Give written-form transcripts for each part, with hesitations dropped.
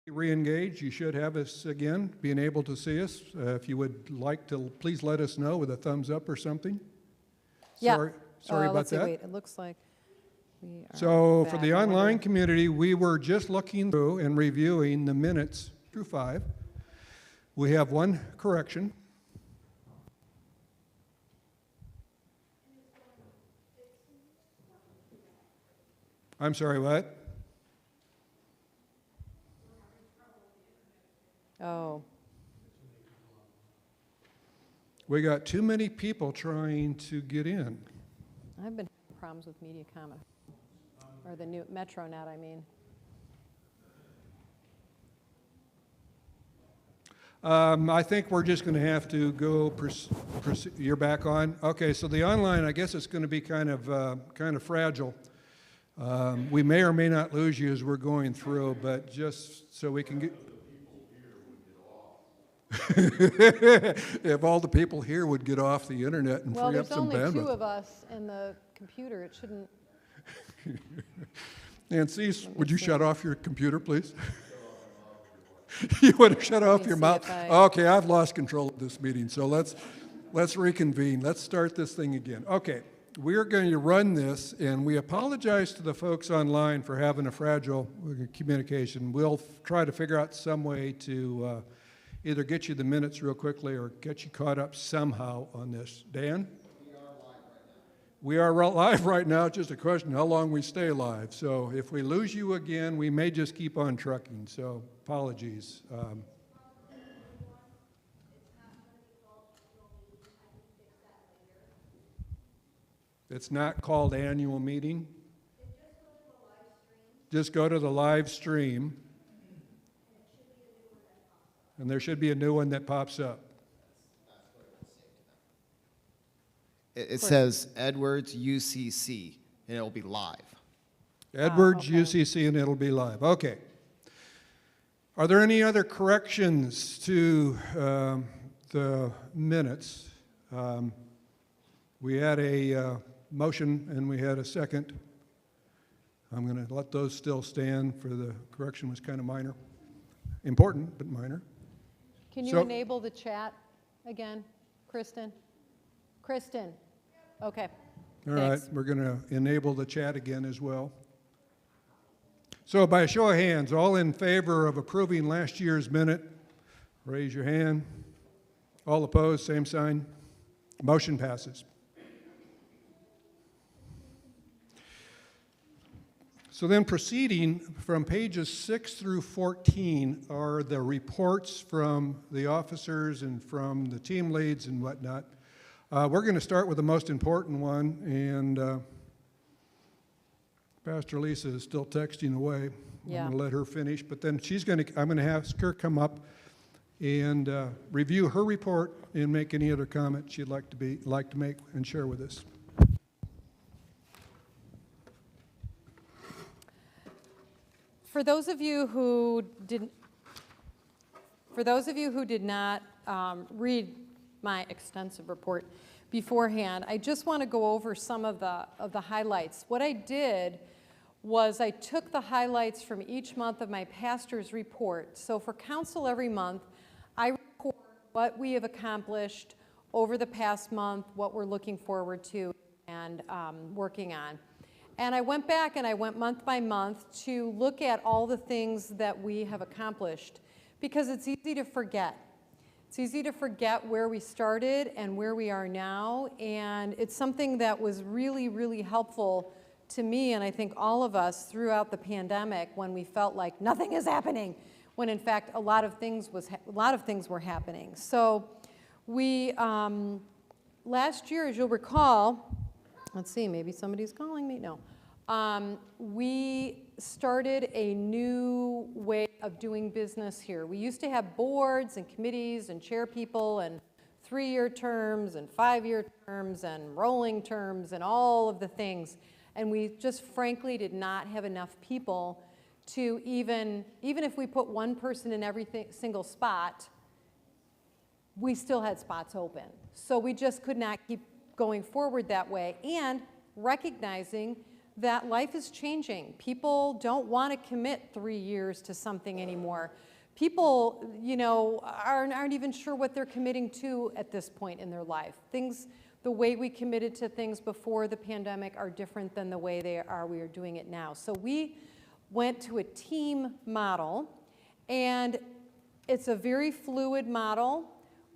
Re-engage. You should have us again, being able to see us. If you would like to, please let us know with a thumbs up or something. Yeah. Sorry about let's see, that. wait, it looks like we are So for back. the I wonder- online community, we were just looking through and reviewing the minutes through 5. We have one correction. I'm sorry, what? Oh, We got too many people trying to get in. I've been having problems with MediaCom, or the new MetroNet, I mean. I think we're just going to have to go. You're back on. Okay, so the online, I guess it's going to be kind of fragile. We may or may not lose you as we're going through, but just so we can get. If all the people here would get off the internet and Well, free up there's some only bandwidth. 2 of us and the computer, it shouldn't. Nancy, would you see. shut off your computer, please? You want to shut off me your see mouth? if I- Okay, I've lost control of this meeting, so let's reconvene. Let's start this thing again. Okay, we're going to run this, and we apologize to the folks online for having a fragile communication. We'll try to figure out some way to either get you the minutes real quickly or get you caught up somehow on this. Dan? We are live right now. It's just a question how long we stay live. So if we lose you again, we may just keep on trucking. So apologies. It's not called annual meeting. Just go to the live stream. And there should be a new one that pops up. It says Edwards UCC, and it'll be live. Edwards, okay. UCC, and it'll be live. Okay. Are there any other corrections to the minutes? We had a motion and we had a second. I'm going to let those still stand for the correction was kind of minor. Important, but minor. Can you So- enable the chat again, Kristen? Kristen? Okay. All right, Thanks. we're going to enable the chat again as well. So by a show of hands, all in favor of approving last year's minute, raise your hand. All opposed, same sign. Motion passes. So then proceeding from pages 6 through 14 are the reports from the officers and from the team leads and whatnot. We're going to start with the most important one, and Pastor Lisa is still texting away. Yeah. I'm going to let her finish, but then I'm going to ask her come up and review her report and make any other comments she'd like to make and share with us. For those of you who did not read my extensive report beforehand, I just want to go over some of the highlights. What I did was I took the highlights from each month of my pastor's report. So for council every month, I report what we have accomplished over the past month, what we're looking forward to and working on. And I went back and I went month by month to look at all the things that we have accomplished, because it's easy to forget. It's easy to forget where we started and where we are now, and it's something that was really, really helpful to me and I think all of us throughout the pandemic when we felt like nothing is happening, when in fact a lot of things were happening. So we, last year, as you'll recall, let's see, maybe somebody's calling me, no. We started a new way of doing business here. We used to have boards and committees and chair people and 3-year terms and 5-year terms and rolling terms and all of the things. And we just frankly did not have enough people to even if we put one person in every single spot, we still had spots open. So we just could not keep going forward that way, and recognizing that life is changing. People don't want to commit 3 years to something anymore. People, you know, aren't even sure what they're committing to at this point in their life. Things, the way we committed to things before the pandemic are different than the way we are doing it now. So we went to a team model, and it's a very fluid model.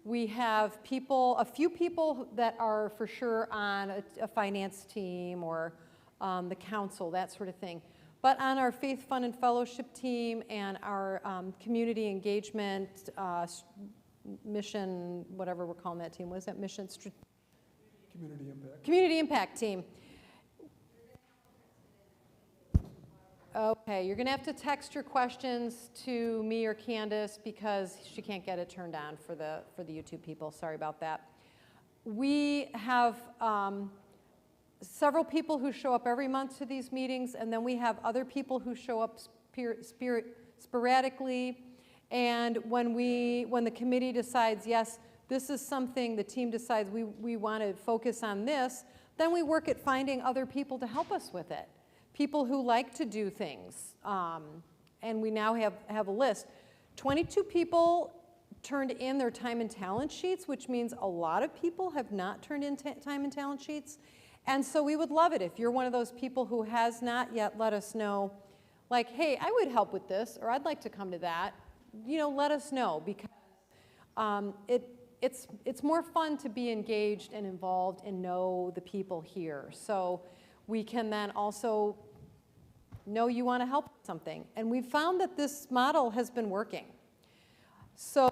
We have people, a few people that are for sure on a finance team or the council, that sort of thing. But on our Faith, Fun, and Fellowship team and our community engagement, mission, whatever we're calling that team, what is that mission? Community impact. Community impact team. Okay, you're going to have to text your questions to me or Candace because she can't get it turned on for the YouTube people. Sorry about that. We have several people who show up every month to these meetings, and then we have other people who show up sporadically. And when the committee decides, yes, this is something, the team decides we want to focus on this, then we work at finding other people to help us with it. People who like to do things. And we now have a list. 22 people turned in their time and talent sheets, which means a lot of people have not turned in time and talent sheets. And so we would love it if you're one of those people who has not yet let us know, like, hey, I would help with this, or I'd like to come to that. You know, let us know, because it's more fun to be engaged and involved and know the people here. So we can then also know you want to help with something. And we've found that this model has been working. So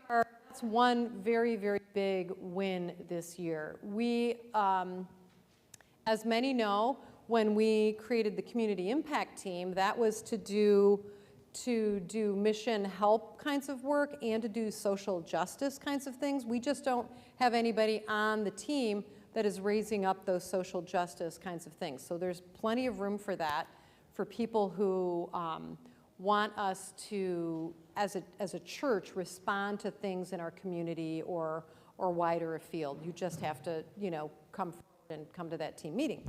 that's one very, very big win this year. We, as many know, when we created the community impact team, that was to do mission help kinds of work and to do social justice kinds of things. We just don't have anybody on the team that is raising up those social justice kinds of things. So there's plenty of room for that, for people who want us to, as a church, respond to things in our community or wider afield. You just have to, you know, come forward and come to that team meeting.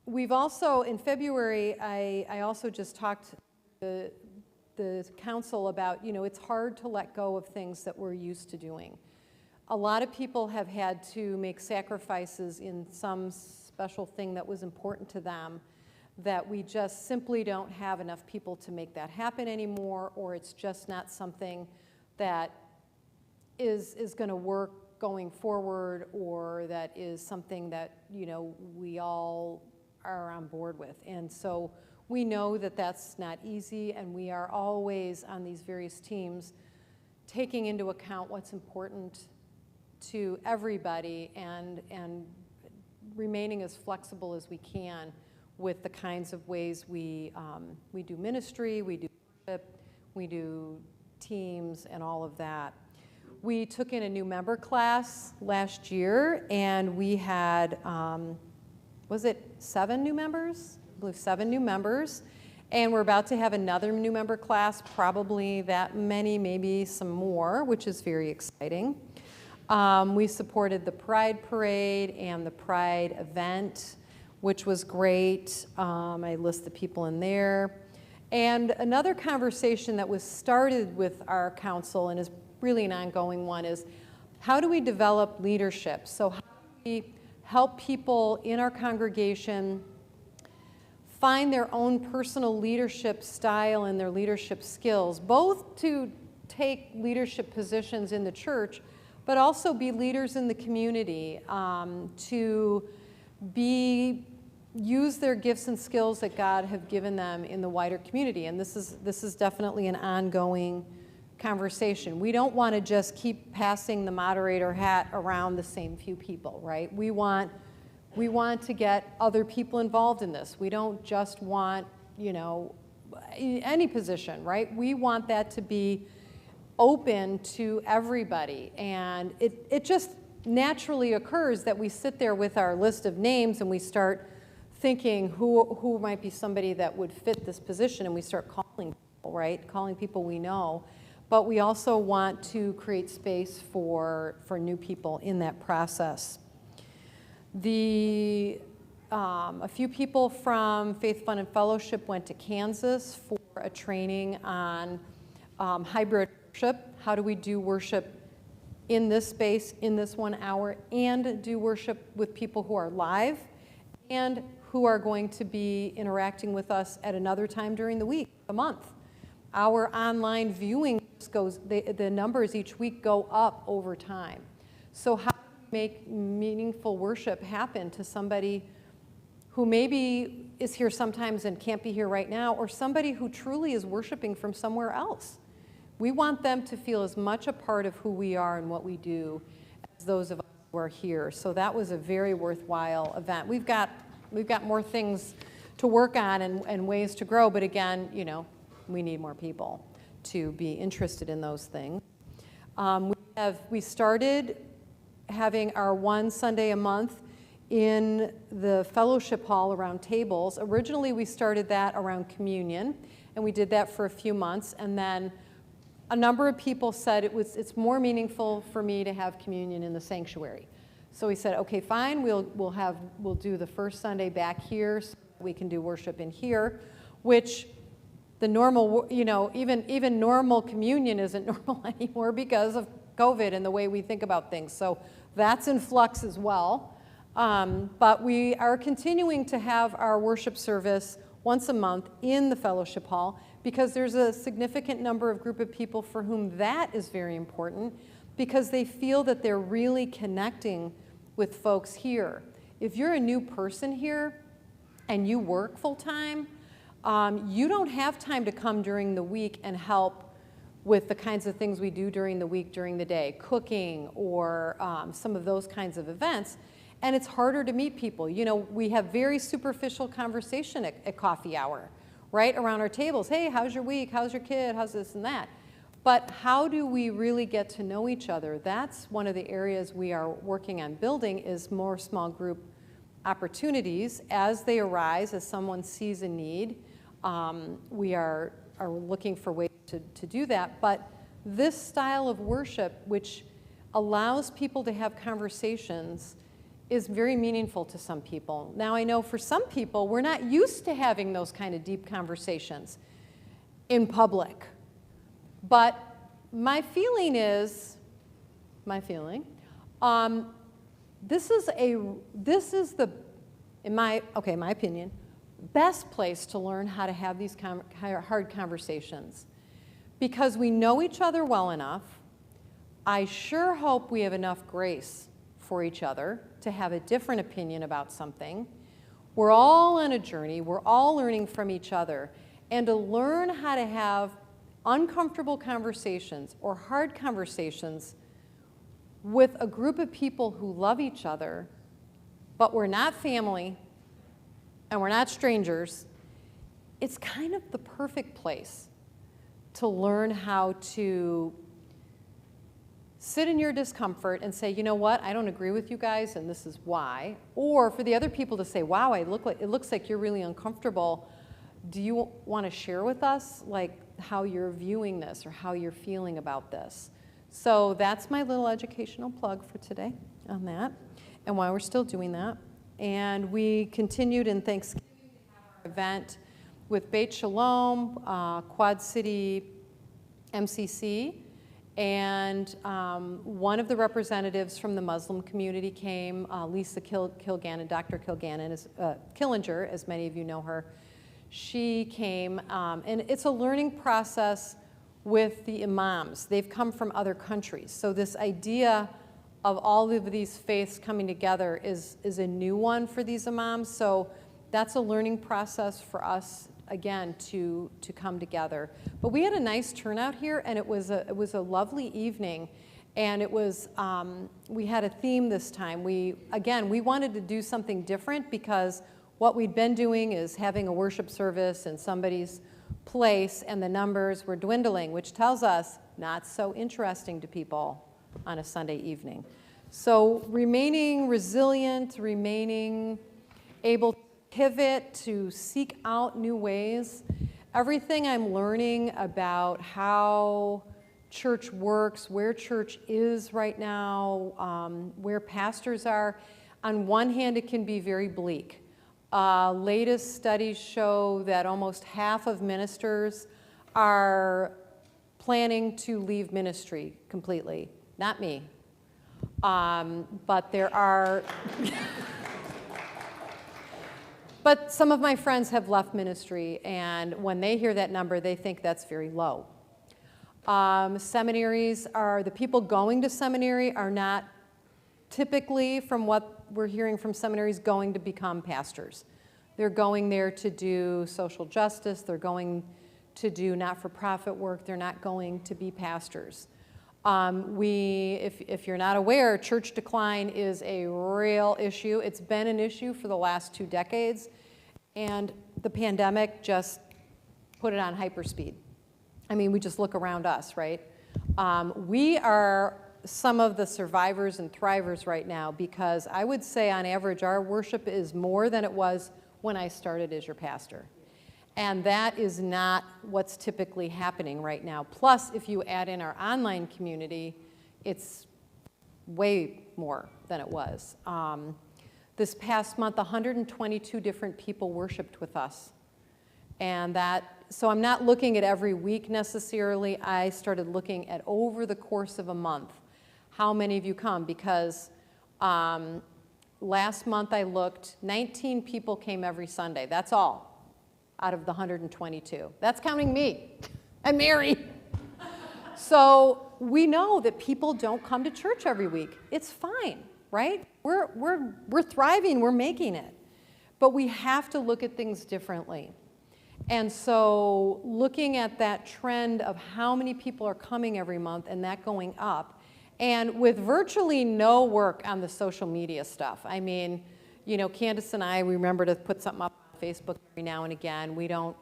We've also, in February, I also just talked to the council about, you know, it's hard to let go of things that we're used to doing. A lot of people have had to make sacrifices in some special thing that was important to them, that we just simply don't have enough people to make that happen anymore, or it's just not something that is going to work going forward, or that is something that, you know, we all are on board with. And so we know that that's not easy, and we are always on these various teams taking into account what's important to everybody and remaining as flexible as we can with the kinds of ways we do ministry, we do worship, we do teams, and all of that. We took in a new member class last year, and we had, was it 7 new members? I believe 7 new members. And we're about to have another new member class, probably that many, maybe some more, which is very exciting. We supported the Pride Parade and the Pride event, which was great. I list the people in there. And another conversation that was started with our council and is really an ongoing one is, how do we develop leadership? So how do we help people in our congregation find their own personal leadership style and their leadership skills, both to take leadership positions in the church, but also be leaders in the community, to use their gifts and skills that God have given them in the wider community. And this is definitely an ongoing conversation. We don't want to just keep passing the moderator hat around the same few people, right? We want to get other people involved in this. We don't just want, you know, any position, right? We want that to be open to everybody. And it just naturally occurs that we sit there with our list of names and we start thinking who might be somebody that would fit this position, and we start calling people, right? Calling people we know. But we also want to create space for new people in that process. a few people from Faith, Fun, and Fellowship went to Kansas for a training on hybrid worship. How do we do worship in this space, in this 1 hour, and do worship with people who are live and who are going to be interacting with us at another time during the week, the month. Our online viewing goes, the numbers each week go up over time. So how do we make meaningful worship happen to somebody who maybe is here sometimes and can't be here right now, or somebody who truly is worshiping from somewhere else? We want them to feel as much a part of who we are and what we do as those of us who are here. So that was a very worthwhile event. We've got more things to work on and ways to grow, but again, you know, we need more people to be interested in those things. We started having our one Sunday a month in the fellowship hall around tables. Originally, we started that around communion, and we did that for a few months, and then a number of people said it's more meaningful for me to have communion in the sanctuary. So we said, okay, fine, we'll do the first Sunday back here so we can do worship in here, which the normal, you know, even normal communion isn't normal anymore because of COVID and the way we think about things. So that's in flux as well. But we are continuing to have our worship service once a month in the fellowship hall because there's a significant number of group of people for whom that is very important because they feel that they're really connecting with folks here. If you're a new person here and you work full-time, you don't have time to come during the week and help with the kinds of things we do during the week, during the day, cooking or some of those kinds of events. And it's harder to meet people. You know, we have very superficial conversation at coffee hour, right, around our tables. Hey, how's your week? How's your kid? How's this and that? But how do we really get to know each other? That's one of the areas we are working on building is more small group opportunities as they arise, as someone sees a need. We are looking for ways to do that. But this style of worship, which allows people to have conversations, is very meaningful to some people. Now, I know for some people, we're not used to having those kind of deep conversations in public. But my feeling, this is the, in my opinion, best place to learn how to have these hard conversations. Because we know each other well enough. I sure hope we have enough grace for each other to have a different opinion about something. We're all on a journey. We're all learning from each other. And to learn how to have uncomfortable conversations or hard conversations with a group of people who love each other, but we're not family and we're not strangers, it's kind of the perfect place to learn how to sit in your discomfort and say, you know what, I don't agree with you guys and this is why. Or for the other people to say, wow, it looks like you're really uncomfortable. Do you want to share with us like how you're viewing this or how you're feeling about this? So that's my little educational plug for today on that and why we're still doing that. And we continued in Thanksgiving to have our event with Beit Shalom, Quad City MCC, and one of the representatives from the Muslim community came, Lisa Kilgannon, Dr. Killinger, as many of you know her. She came, and it's a learning process with the imams. They've come from other countries. So this idea of all of these faiths coming together is a new one for these imams. So that's a learning process for us, again, to come together. But we had a nice turnout here, and it was a lovely evening. And it was, we had a theme this time. We wanted to do something different because what we'd been doing is having a worship service in somebody's place, and the numbers were dwindling, which tells us not so interesting to people on a Sunday evening. So remaining resilient, remaining able to pivot, to seek out new ways. Everything I'm learning about how church works, where church is right now, where pastors are, on one hand, it can be very bleak. Latest studies show that almost half of ministers are planning to leave ministry completely. Not me. But there are, but some of my friends have left ministry, and when they hear that number, they think that's very low. Seminaries are, the people going to seminary are not typically, from what we're hearing from seminaries, going to become pastors. They're going there to do social justice, they're going to do not-for-profit work, they're not going to be pastors. If you're not aware, church decline is a real issue. It's been an issue for the last 2 decades, and the pandemic just put it on hyperspeed. I mean, we just look around us, right? We are some of the survivors and thrivers right now, because I would say on average our worship is more than it was when I started as your pastor. And that is not what's typically happening right now. Plus, if you add in our online community, it's way more than it was. This past month, 122 different people worshiped with us. And so I'm not looking at every week necessarily. I started looking at over the course of a month, how many of you come, because last month I looked, 19 people came every Sunday. That's all out of the 122. That's counting me and Mary. So we know that people don't come to church every week. It's fine, right? We're thriving, we're making it. But we have to look at things differently. And so looking at that trend of how many people are coming every month and that going up, and with virtually no work on the social media stuff. I mean, you know, Candace and I, we remember to put something up on Facebook every now and again. We don't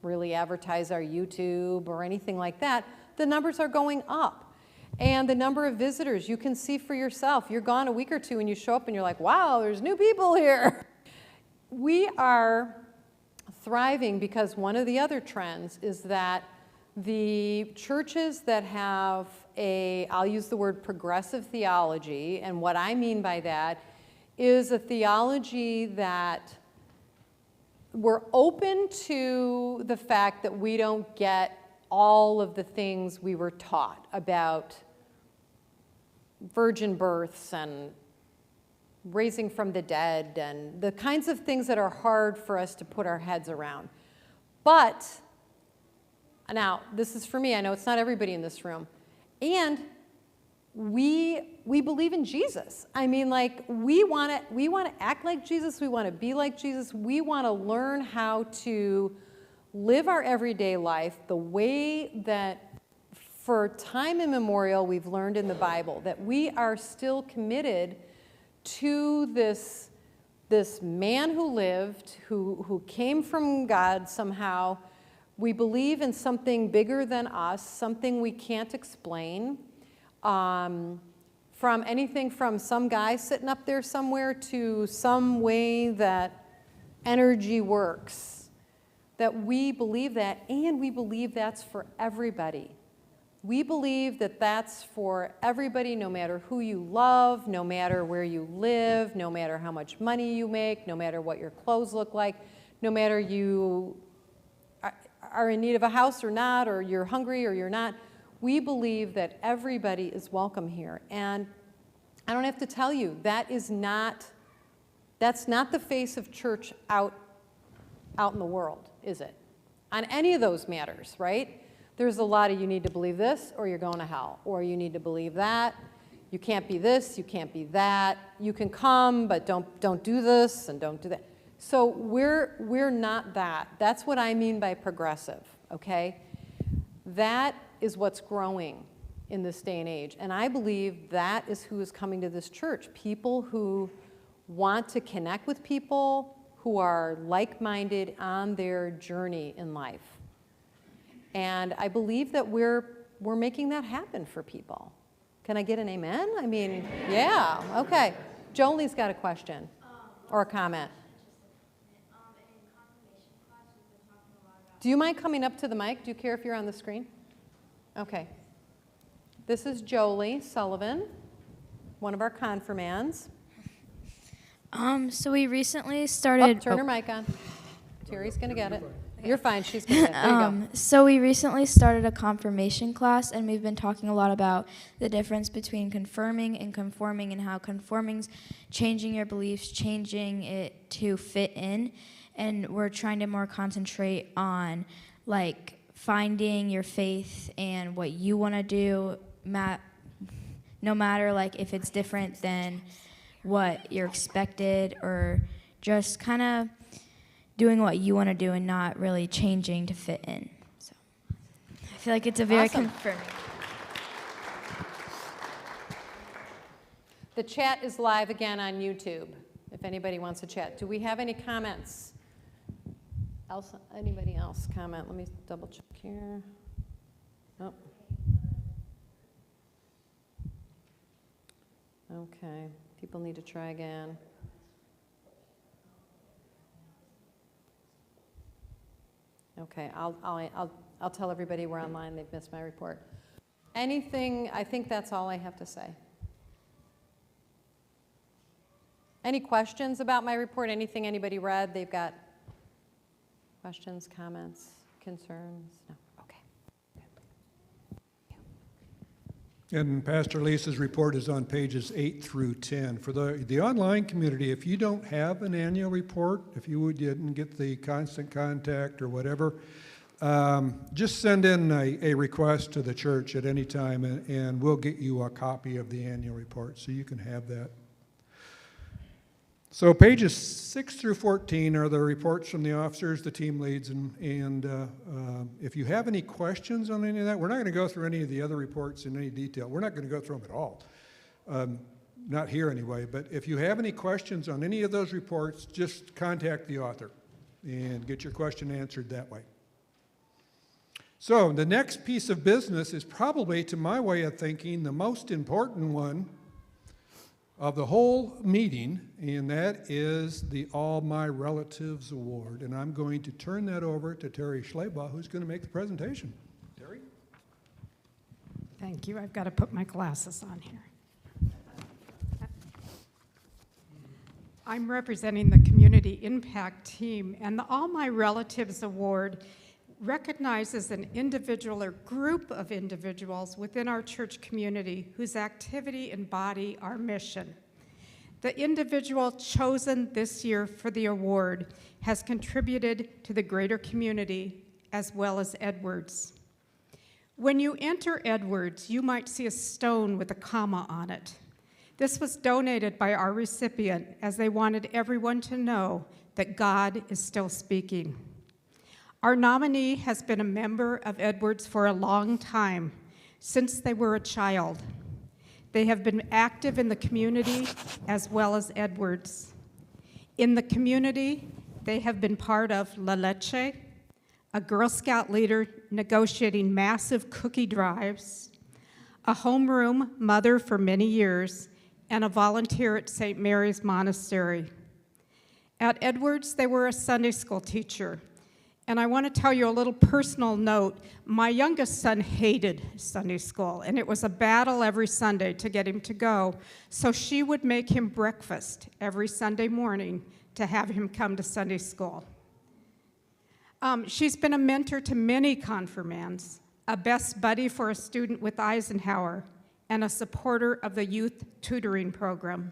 really advertise our YouTube or anything like that. The numbers are going up. And the number of visitors, you can see for yourself. You're gone a week or two and you show up and you're like, wow, there's new people here. We are thriving because one of the other trends is that the churches that have I'll use the word progressive theology, and what I mean by that is a theology that we're open to the fact that we don't get all of the things we were taught about virgin births and raising from the dead and the kinds of things that are hard for us to put our heads around. But, now, this is for me, I know it's not everybody in this room, and we believe in Jesus. I mean, like, we want to act like Jesus, we want to be like Jesus, we want to learn how to live our everyday life the way that for time immemorial we've learned in the Bible, that we are still committed to this man who lived, who came from God somehow. We believe in something bigger than us, something we can't explain, from anything from some guy sitting up there somewhere to some way that energy works, that we believe that, and we believe that's for everybody. We believe that that's for everybody, no matter who you love, no matter where you live, no matter how much money you make, no matter what your clothes look like, no matter you are in need of a house or not, or you're hungry or you're not. We believe that everybody is welcome here. And I don't have to tell you, that's not the face of church out in the world, is it? On any of those matters, right? There's a lot of you need to believe this or you're going to hell, or you need to believe that. You can't be this, you can't be that. You can come, but don't do this and don't do that. So we're not that. That's what I mean by progressive, okay? That is what's growing in this day and age. And I believe that is who is coming to this church. People who want to connect with people who are like-minded on their journey in life. And I believe that we're making that happen for people. Can I get an amen? I mean, yeah, okay. Jolie's got a question or a comment. Do you mind coming up to the mic? Do you care if you're on the screen? Okay. This is Jolie Sullivan, one of our confirmands. So we recently Oh, started. turn her mic on. Terry's going to get it. You're fine, she's going to get it. There you go. So we recently started a confirmation class, and we've been talking a lot about the difference between confirming and conforming, and how conforming's changing your beliefs, changing it to fit in, and we're trying to more concentrate on like finding your faith and what you want to do, no matter like if it's different than what you're expected, or just kind of doing what you want to do and not really changing to fit in. So I feel like it's a very Awesome. confirming. The chat is live again on YouTube, if anybody wants to chat. Do we have any comments? Anybody else comment? Let me double check here. Oh. Okay, people need to try again. Okay, I'll tell everybody we're online. They've missed my report. Anything? I think that's all I have to say. Any questions about my report? Anything anybody read? They've got questions, comments, concerns? No. Okay. And Pastor Lisa's report is on pages 8 through 10. For the online community, if you don't have an annual report, if you didn't get the constant contact or whatever, just send in a request to the church at any time, and we'll get you a copy of the annual report so you can have that. So pages 6 through 14 are the reports from the officers, the team leads, and if you have any questions on any of that, we're not going to go through any of the other reports in any detail. We're not going to go through them at all, not here anyway, but if you have any questions on any of those reports, just contact the author and get your question answered that way. So the next piece of business is probably, to my way of thinking, the most important one of the whole meeting, and that is the All My Relatives Award. And I'm going to turn that over to Terry Schleybaugh, who's going to make the presentation. Terry? Thank you. I've got to put my glasses on here. I'm representing the Community Impact Team, and the All My Relatives Award recognizes an individual or group of individuals within our church community whose activity embody our mission. The individual chosen this year for the award has contributed to the greater community as well as Edwards. When you enter Edwards, you might see a stone with a comma on it. This was donated by our recipient as they wanted everyone to know that God is still speaking. Our nominee has been a member of Edwards for a long time, since they were a child. They have been active in the community as well as Edwards. In the community, they have been part of La Leche, a Girl Scout leader negotiating massive cookie drives, a homeroom mother for many years, and a volunteer at St. Mary's Monastery. At Edwards, they were a Sunday school teacher. And I want to tell you a little personal note. My youngest son hated Sunday school, and it was a battle every Sunday to get him to go. So she would make him breakfast every Sunday morning to have him come to Sunday school. She's been a mentor to many confirmands, a best buddy for a student with Eisenhower, and a supporter of the youth tutoring program.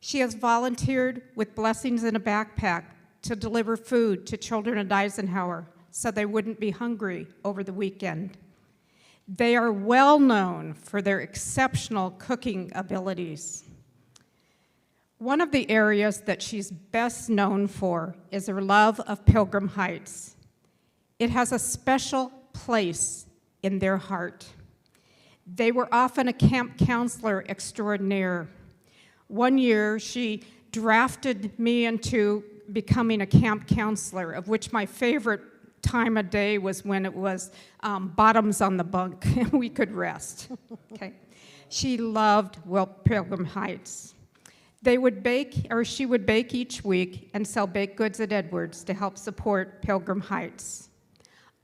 She has volunteered with Blessings in a Backpack to deliver food to children at Eisenhower so they wouldn't be hungry over the weekend. They are well known for their exceptional cooking abilities. One of the areas that she's best known for is her love of Pilgrim Heights. It has a special place in their heart. They were often a camp counselor extraordinaire. One year, she drafted me into becoming a camp counselor, of which my favorite time of day was when it was bottoms on the bunk and we could rest. Okay. She loved Pilgrim Heights. They would bake, or she would bake each week and sell baked goods at Edwards to help support Pilgrim Heights.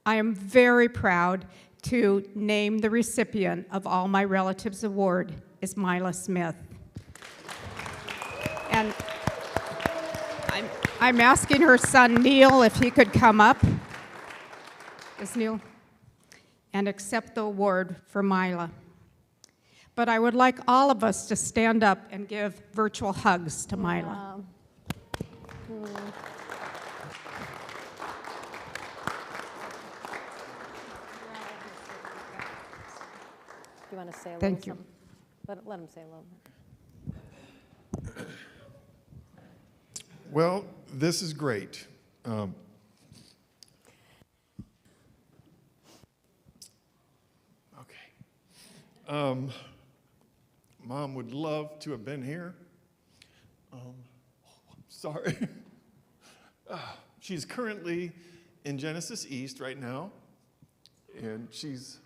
I am very proud to name the recipient of All My Relatives Award is Mila Smith. And I'm asking her son Neil if he could come up. Is Neil? And accept the award for Mila. But I would like all of us to stand up and give virtual hugs to Mila. You want to say a little Thank you. something? Let him say a little bit. Well, this is great. Mom would love to have been here. Sorry. She's currently in Genesis East right now, and she's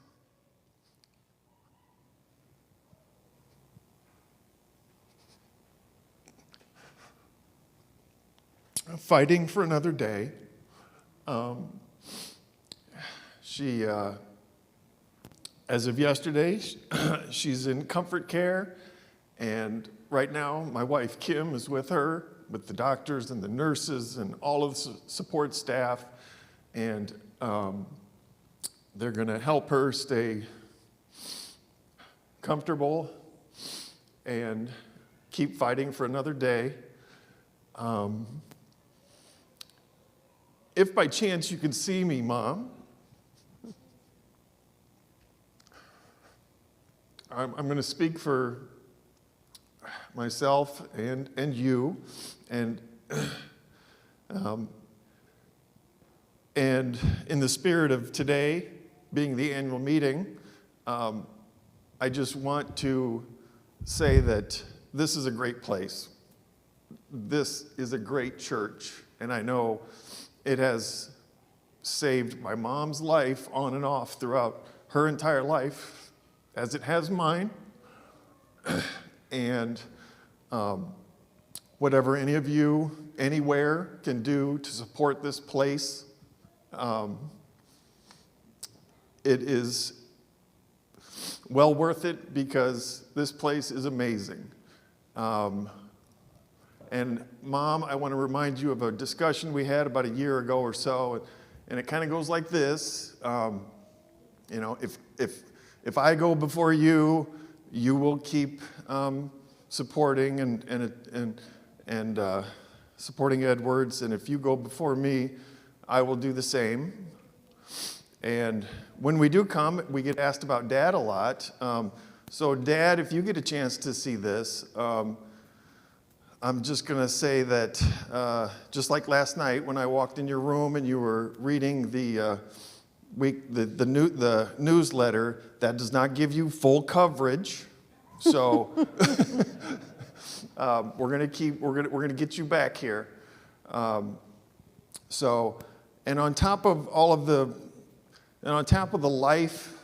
fighting for another day. She, as of yesterday, she's in comfort care, and right now my wife Kim is with her, with the doctors and the nurses and all of the support staff, and they're going to help her stay comfortable and keep fighting for another day. If by chance you can see me, Mom, I'm going to speak for myself and you, and in the spirit of today being the annual meeting, I just want to say that this is a great place. This is a great church, and I know it has saved my mom's life on and off throughout her entire life, as it has mine. And whatever any of you anywhere can do to support this place, it is well worth it, because this place is amazing. And Mom, I want to remind you of a discussion we had about a year ago or so, and it kind of goes like this. You know, if I go before you, you will keep supporting and supporting Edwards, and if you go before me, I will do the same. And when we do come, we get asked about Dad a lot. So Dad, if you get a chance to see this, I'm just going to say that just like last night when I walked in your room and you were reading the newsletter, that does not give you full coverage. So we're going to get you back here. And on top of all of the life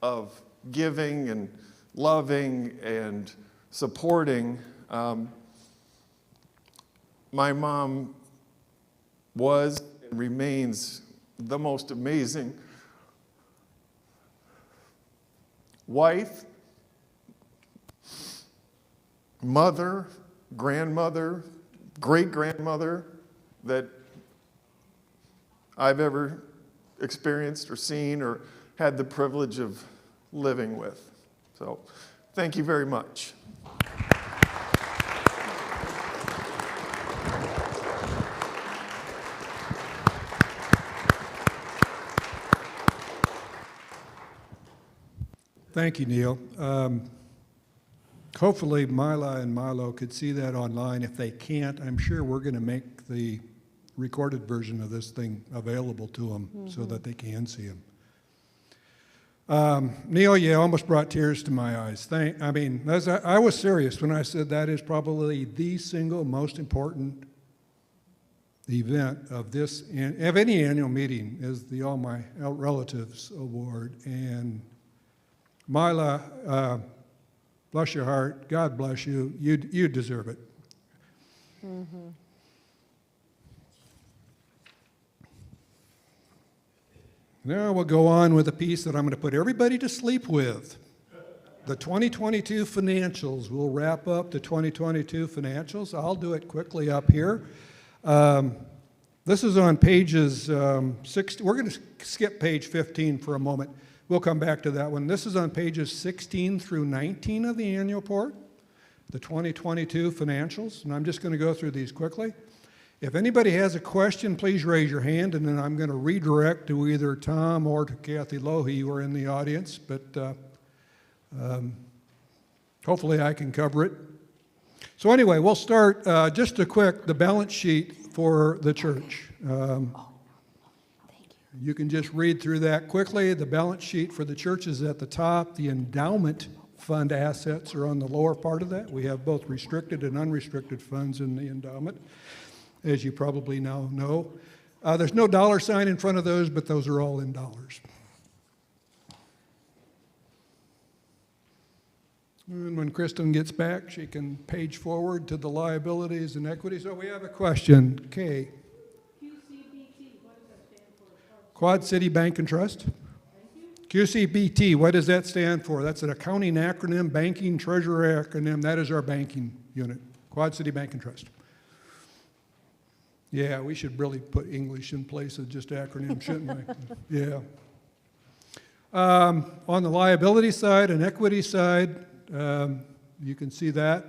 of giving and loving and supporting, my mom was and remains the most amazing wife, mother, grandmother, great-grandmother that I've ever experienced or seen or had the privilege of living with. So thank you very much. Thank you, Neil. Hopefully Mila and Milo could see that online. If they can't, I'm sure we're going to make the recorded version of this thing available to them so that they can see them. Neil, you almost brought tears to my eyes. I was serious when I said that is probably the single most important event of any annual meeting is the All My Relatives Award. And Mila, bless your heart. God bless you. You deserve it. Mm-hmm. Now we'll go on with a piece that I'm going to put everybody to sleep with. The 2022 financials. We'll wrap up the 2022 financials. I'll do it quickly up here. This is on pages 60. We're going to skip page 15 for a moment. We'll come back to that one. This is on pages 16 through 19 of the annual report, the 2022 financials, and I'm just going to go through these quickly. If anybody has a question, please raise your hand, and then I'm going to redirect to either Tom or to Kathy Lohe, who are in the audience, but hopefully I can cover it. So anyway, we'll start just a quick, the balance sheet for the church. You can just read through that quickly. The balance sheet for the church is at the top. The endowment fund assets are on the lower part of that. We have both restricted and unrestricted funds in the endowment, as you probably now know. There's no dollar sign in front of those, but those are all in dollars. And when Kristen gets back, she can page forward to the liabilities and equities. So we have a question. Kay. QCBT, what does that stand for? Quad City Bank and Trust. QCBT, what does that stand for? That's an accounting acronym, banking treasurer acronym. That is our banking unit, Quad City Bank and Trust. Yeah, we should really put English in place of just acronyms, shouldn't we? Yeah. On the liability side and equity side, you can see that.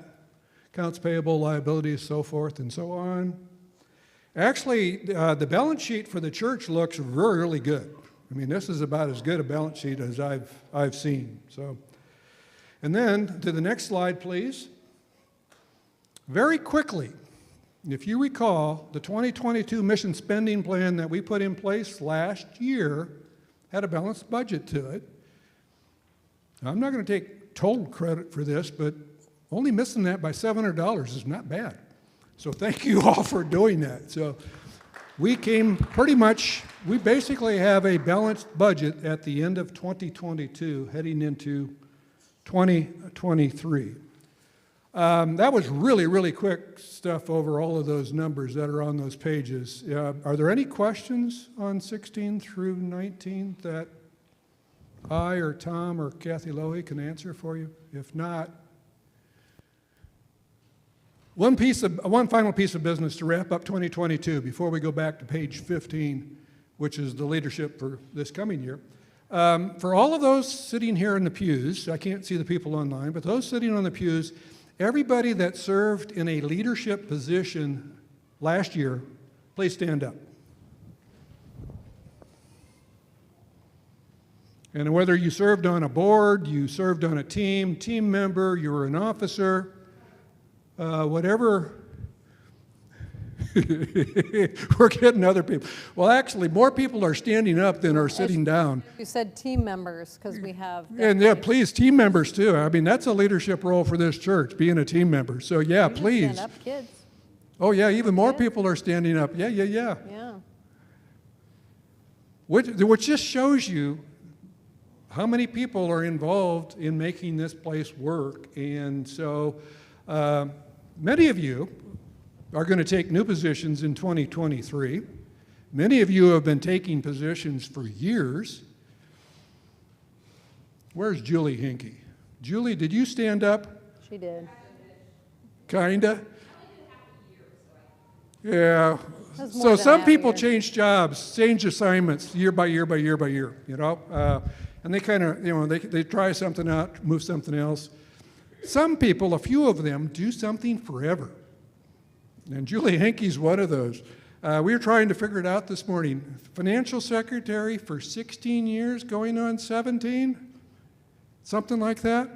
Accounts payable, liabilities, so forth and so on. Actually, the balance sheet for the church looks really, really good. I mean, this is about as good a balance sheet as I've seen. So, and then to the next slide, please. Very quickly, if you recall, the 2022 mission spending plan that we put in place last year had a balanced budget to it. Now, I'm not going to take total credit for this, but only missing that by $700 is not bad. So thank you all for doing that. So we basically have a balanced budget at the end of 2022 heading into 2023. That was really, really quick stuff over all of those numbers that are on those pages. Are there any questions on 16 through 19 that I or Tom or Kathy Lohe can answer for you? If not, one final piece of business to wrap up 2022 before we go back to page 15, which is the leadership for this coming year. For all of those sitting here in the pews, I can't see the people online, but those sitting on the pews, everybody that served in a leadership position last year, please stand up. And whether you served on a board, you served on a team member, you were an officer, whatever. We're getting other people. Well, actually, more people are standing up than are sitting down. You said team members, because we have... And yeah, please, team members too. I mean, that's a leadership role for this church, being a team member. So yeah, please. Stand up, kids. Oh yeah, even more people are standing up. Yeah. Yeah. Which just shows you how many people are involved in making this place work. And so many of you are going to take new positions in 2023. Many of you have been taking positions for years. Where's Julie Hinkey? Julie, did you stand up? She did. Kinda? Yeah. That's more So than some half a people year. change jobs, change assignments year by year, you know? And they kind of, you know, they try something out, move something else. Some people, a few of them, do something forever. And Julie Hinkey's one of those. We were trying to figure it out this morning. Financial secretary for 16 years, going on 17? Something like that?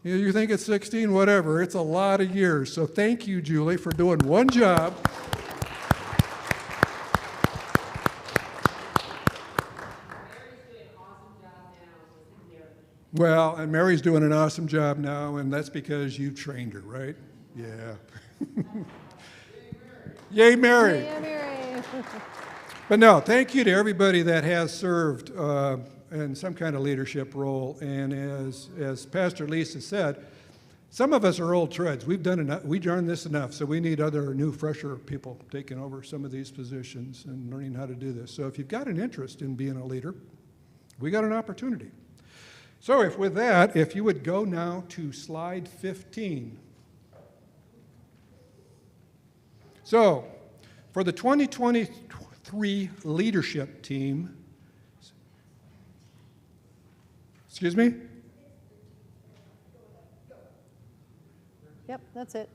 Yeah, you think it's 16? Whatever. It's a lot of years. So thank you, Julie, for doing one job. Well, and Mary's doing an awesome job now, and that's because you trained her, right? Yeah. Yay, Mary. Yeah, Mary. But no, thank you to everybody that has served in some kind of leadership role. And as Pastor Lisa said, some of us are old treads. We've done this enough, so we need other new, fresher people taking over some of these positions and learning how to do this. So if you've got an interest in being a leader, we got an opportunity. So if you would go now to slide 15. So, for the 2023 leadership team, excuse me? Yep, that's it.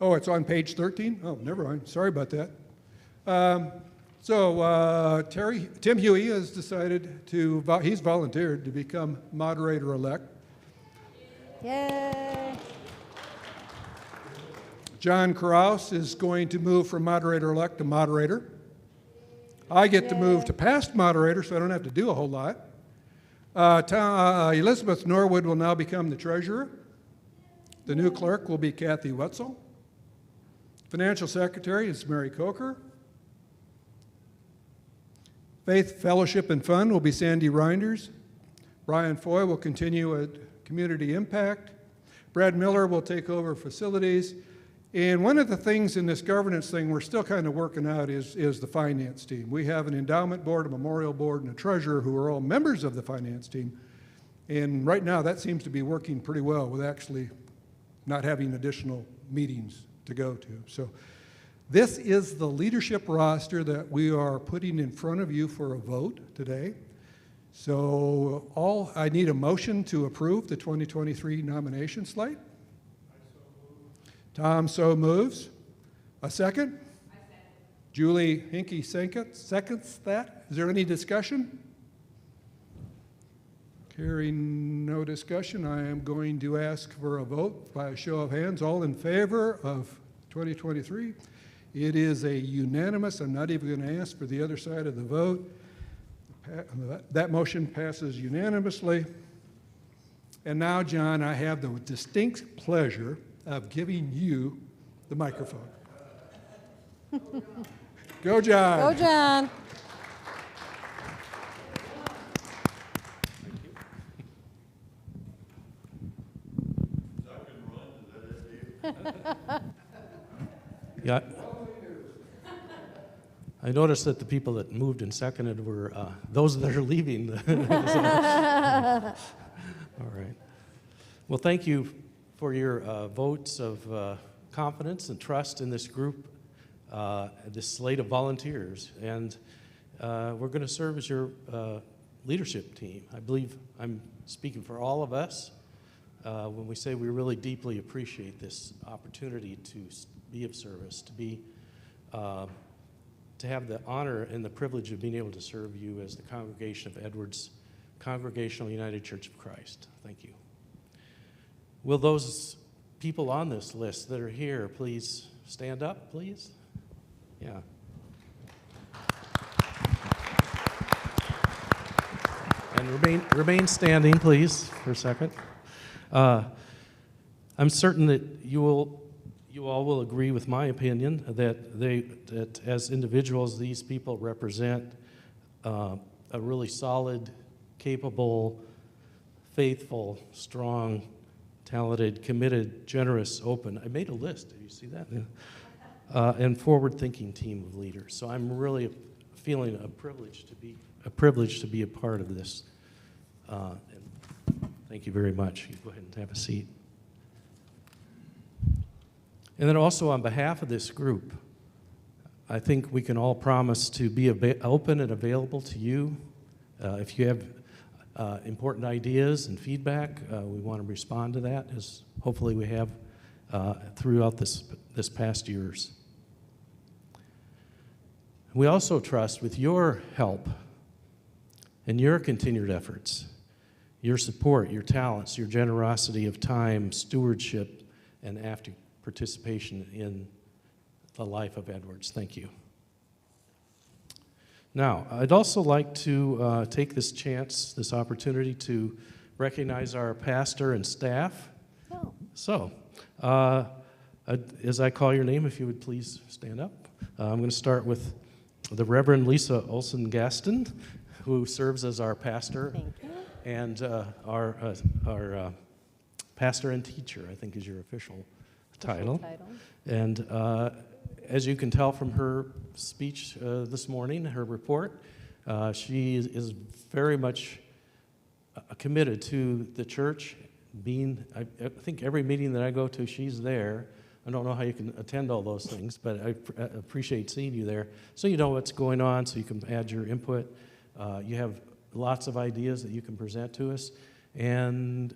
Oh, it's on page 13? Oh, never mind. Sorry about that. Tim Huey has decided he's volunteered to become moderator-elect. Yay. John Kraus is going to move from moderator-elect to moderator. I get to move to past moderator, so I don't have to do a whole lot. Elizabeth Norwood will now become the treasurer. The new clerk will be Kathy Wetzel. Financial secretary is Mary Coker. Faith, Fellowship, and Fun will be Sandy Reinders. Brian Foy will continue at Community Impact. Brad Miller will take over facilities. And one of the things in this governance thing we're still kind of working out is the finance team. We have an endowment board, a memorial board, and a treasurer who are all members of the finance team. And right now that seems to be working pretty well with actually not having additional meetings to go to. So this is the leadership roster that we are putting in front of you for a vote today. So I need a motion to approve the 2023 nomination slate. Tom so moves. A second? I second. Julie Hinkie seconds that. Is there any discussion? Hearing no discussion, I am going to ask for a vote by a show of hands. All in favor of 2023? It is a unanimous. I'm not even going to ask for the other side of the vote. That motion passes unanimously. And now, John, I have the distinct pleasure of giving you the microphone. Go, John. Go, John. Yeah. I noticed that the people that moved and seconded were those that are leaving. All right. Well, thank you for your votes of confidence and trust in this group, this slate of volunteers. And we're going to serve as your leadership team. I believe I'm speaking for all of us when we say we really deeply appreciate this opportunity to be of service, to have the honor and the privilege of being able to serve you as the congregation of Edwards Congregational United Church of Christ. Thank you. Will those people on this list that are here please stand up, please? Yeah. And remain standing, please, for a second. I'm certain that you all will agree with my opinion that as individuals, these people represent a really solid, capable, faithful, strong, talented, committed, generous, open. I made a list. Did you see that? Yeah. And forward-thinking team of leaders. So I'm really feeling a privilege to be a part of this. And thank you very much. You go ahead and have a seat. And then also on behalf of this group, I think we can all promise to be open and available to you. If you have important ideas and feedback, we want to respond to that, as hopefully we have throughout this past years. We also trust with your help and your continued efforts, your support, your talents, your generosity of time, stewardship, and active participation in the life of Edwards. Thank you. Now, I'd also like to take this opportunity to recognize our pastor and staff. Oh. So, as I call your name, if you would please stand up. I'm going to start with the Reverend Lisa Olson-Gaston, who serves as our pastor. Thank you. And our pastor and teacher, I think is your official title. And as you can tell from her speech this morning, her report, she is very much committed to the church. I think every meeting that I go to, she's there. I don't know how you can attend all those things, but I appreciate seeing you there. So you know what's going on, so you can add your input. You have lots of ideas that you can present to us. And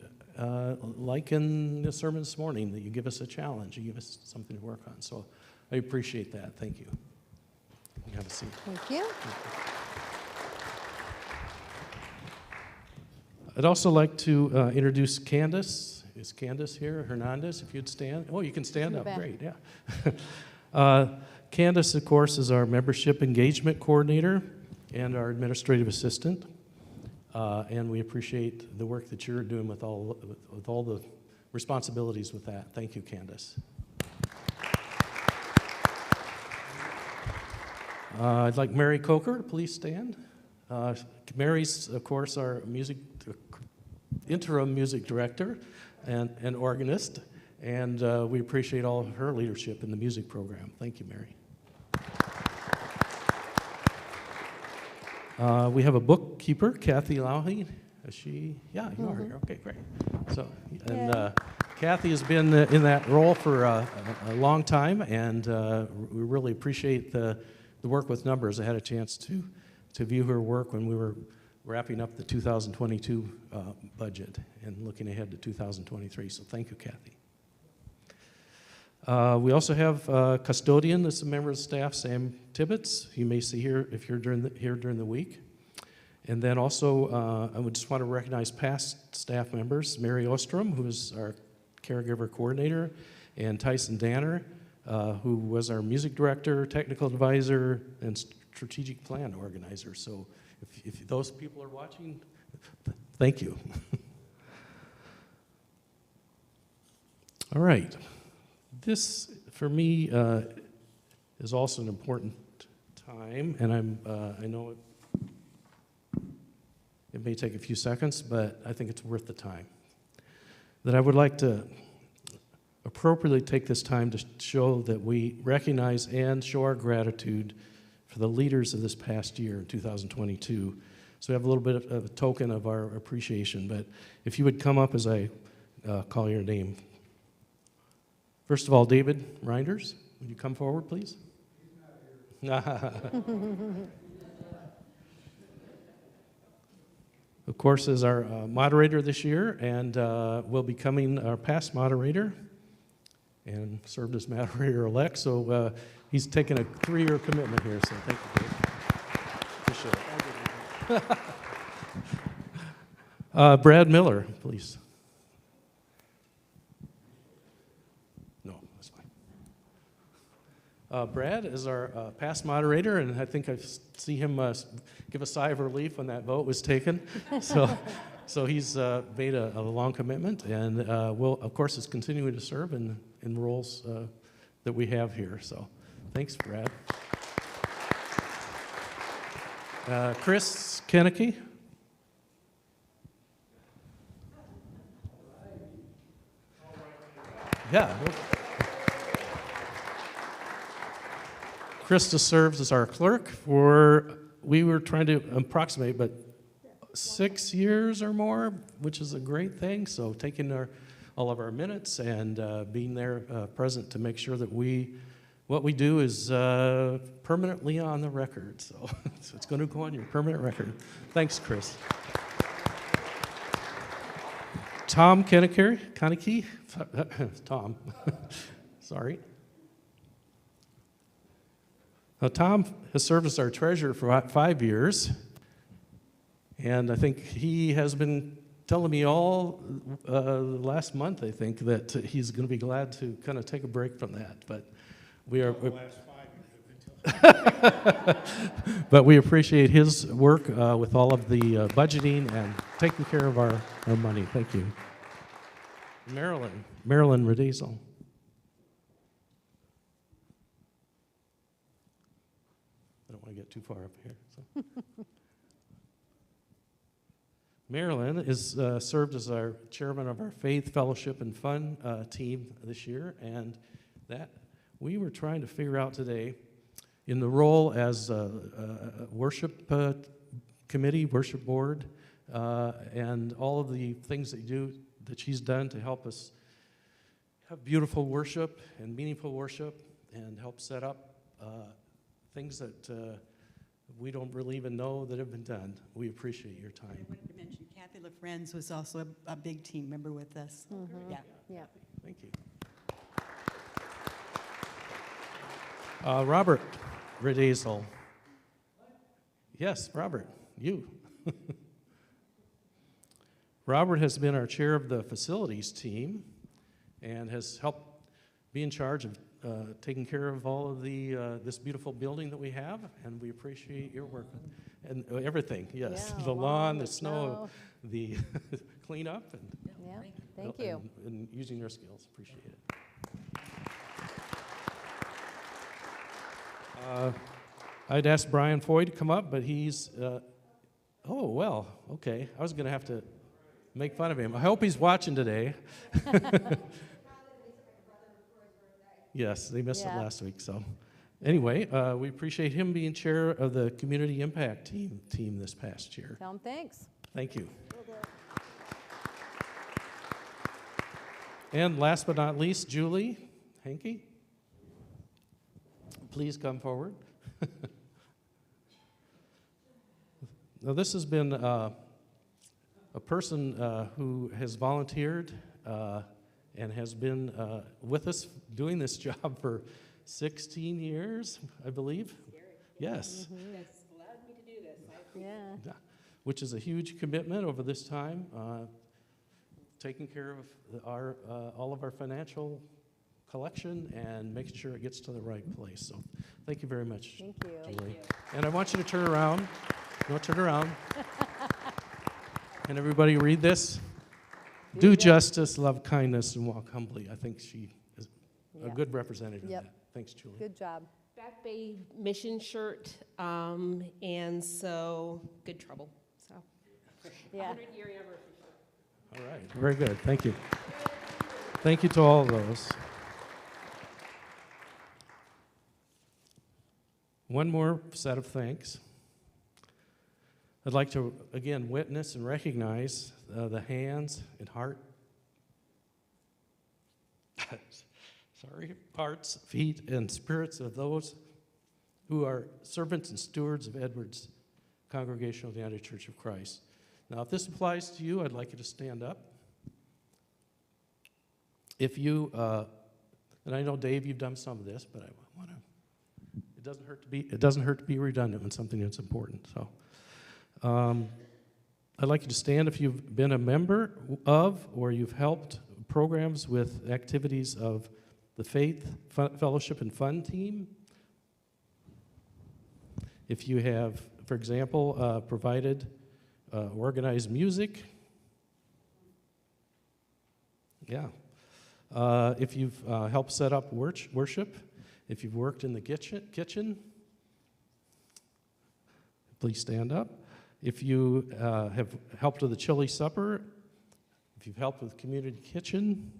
like in the sermon this morning, that you give us a challenge, you give us something to work on. So I appreciate that. Thank you. You can have a seat. Thank you. I'd also like to introduce Candace. Is Candace here? Hernandez, if you'd stand. Oh, you can stand up. back. Great, yeah. Candace, of course, is our membership engagement coordinator and our administrative assistant. And we appreciate the work that you're doing with all the responsibilities with that. Thank you, Candace. I'd like Mary Coker to please stand. Mary's, of course, our interim music director and organist, and we appreciate all of her leadership in the music program. Thank you, Mary. We have a bookkeeper, Kathy Lauhy. Is she? Yeah, you are here. Okay, great. So, and Kathy has been in that role for a long time, and we really appreciate the work with numbers. I had a chance to view her work when we were wrapping up the 2022 budget and looking ahead to 2023. So thank you, Kathy. We also have custodian, that's a member of the staff, Sam Tibbetts. You may see here if you're here during the week. And then also, I would just want to recognize past staff members, Mary Ostrom, who is our caregiver coordinator, and Tyson Danner, who was our music director, technical advisor, and strategic plan organizer. So if those people are watching, thank you. All right. This, for me, is also an important time, and I know it may take a few seconds, but I think it's worth the time. That I would like to appropriately take this time to show that we recognize and show our gratitude for the leaders of this past year in 2022. So we have a little bit of a token of our appreciation, but if you would come up as I call your name. First of all, David Reinders, would you come forward, please? He's not here. Of course, is our moderator this year, and will be becoming our past moderator, and served as moderator-elect, so he's taken a 3-year commitment here, so thank you, Dave. Appreciate it. Brad Miller, please. No, that's fine. Brad is our past moderator, and I think I see him give a sigh of relief when that vote was taken. So he's made a long commitment, and will, of course, is continuing to serve in roles that we have here. So thanks, Brad. Chris Kennecke. Yeah. Krista serves as our clerk for, we were trying to approximate, but 6 years or more, which is a great thing. So taking all of our minutes and being there present to make sure that what we do is permanently on the record. So it's going to go on your permanent record. Thanks, Chris. Tom Kennecke, Tom, sorry. Now, Tom has served as our treasurer for about 5 years, and I think he has been telling me all last month, I think, that he's going to be glad to kind of take a break from that. But but we appreciate his work with all of the budgeting and taking care of our money. Thank you. Marilyn Redizel. I don't want to get too far up here. So. Marilyn is served as our chairman of our Faith, Fellowship, and Fun team this year, and that we were trying to figure out today in the role as a worship committee, worship board, and all of the things that she's done to help us have beautiful worship and meaningful worship and help set up things that we don't really even know that have been done. We appreciate your time. I wanted to mention Kathy LaFrenz was also a big team member with us. Yeah. Yeah. Thank you. Robert Redazel. Yes, Robert, you. Robert has been our chair of the facilities team and has helped be in charge of taking care of all of the this beautiful building that we have, and we appreciate your work and everything. Yes, Yeah, the lawn, the snow, the cleanup, and Yeah, thank you. and using your skills. Appreciate it. I'd asked Brian Foy to come up, but he's. Oh well, okay. I was going to have to make fun of him. I hope he's watching today. Yes, they missed it last week. So, anyway, we appreciate him being chair of the Community Impact team this past year. Tell him thanks. Thank you. And last but not least, Julie Henke. Please come forward. Now, this has been a person who has volunteered and has been with us doing this job for 16 years, I believe. Yes. That's allowed me to do this. Yeah. Which is a huge commitment over this time, taking care of our all of our financial collection and making sure it gets to the right place. So thank you very much, Thank you. Julie. And I want you to turn around. No, turn around. And everybody read this. Do justice, love kindness, and walk humbly. I think she is a Yeah. good representative Yep. of that. Thanks, Julie. Good job. Back Bay mission shirt, and so good trouble. So, Yeah. 100-year anniversary shirt. All right, very good. Thank you. Thank you to all of those. One more set of thanks. I'd like to, again, witness and recognize the hands and heart, hearts, feet, and spirits of those who are servants and stewards of Edwards Congregational United Church of Christ. Now, if this applies to you, I'd like you to stand up. If you, and I know, Dave, you've done some of this, but I want to, it doesn't hurt to be redundant when something that's important. So, I'd like you to stand if you've been a member of or you've helped programs with activities of the Faith Fellowship and Fun team. If you have, for example, provided organized music. Yeah. If you've helped set up worship, if you've worked in the kitchen, please stand up. If you have helped with the chili supper, if you've helped with community kitchen,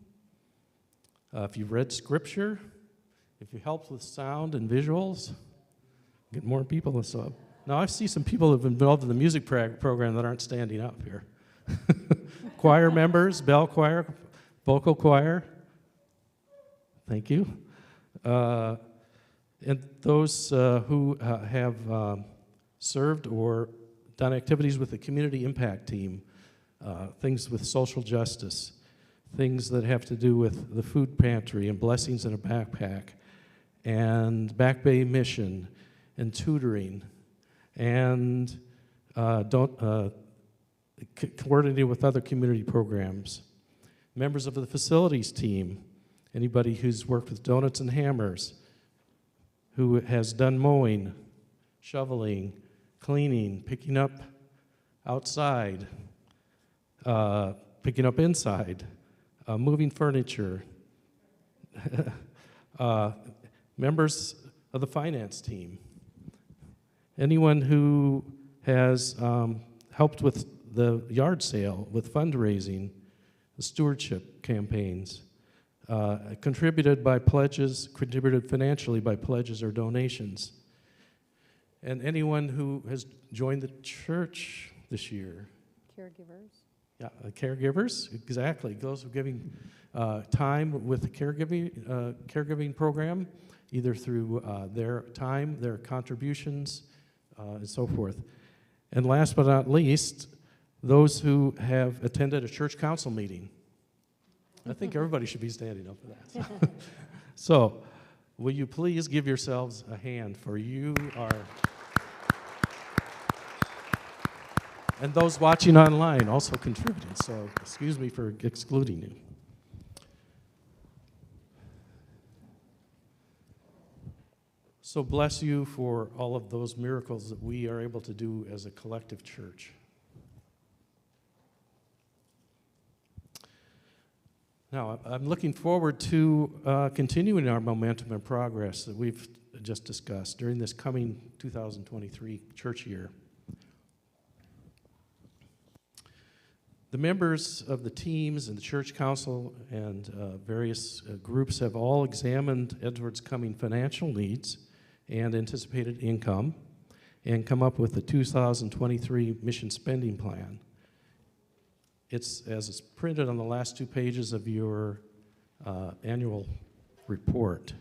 if you've read scripture, if you've helped with sound and visuals, get more people to sub. Now, I see some people who have been involved in the music program that aren't standing up here. Choir members, bell choir, vocal choir. Thank you. And those who have served or done activities with the community impact team, things with social justice, things that have to do with the food pantry and blessings in a backpack, and Back Bay Mission, and tutoring, and coordinating with other community programs. Members of the facilities team, anybody who's worked with Donuts and Hammers, who has done mowing, shoveling, cleaning, picking up outside, picking up inside, moving furniture, members of the finance team, anyone who has helped with the yard sale, with fundraising, the stewardship campaigns, contributed financially by pledges or donations, and anyone who has joined the church this year. Caregivers. Yeah, the caregivers, exactly. Those who are giving time with the caregiving program, either through their time, their contributions, and so forth. And last but not least, those who have attended a church council meeting. I think everybody should be standing up for that. So, will you please give yourselves a hand, for you are... And those watching online also contributed, so excuse me for excluding you. So bless you for all of those miracles that we are able to do as a collective church. Now, I'm looking forward to continuing our momentum and progress that we've just discussed during this coming 2023 church year. The members of the teams and the church council and various groups have all examined Edward's coming financial needs and anticipated income and come up with the 2023 mission spending plan. It's as it's printed on the last 2 pages of your annual report.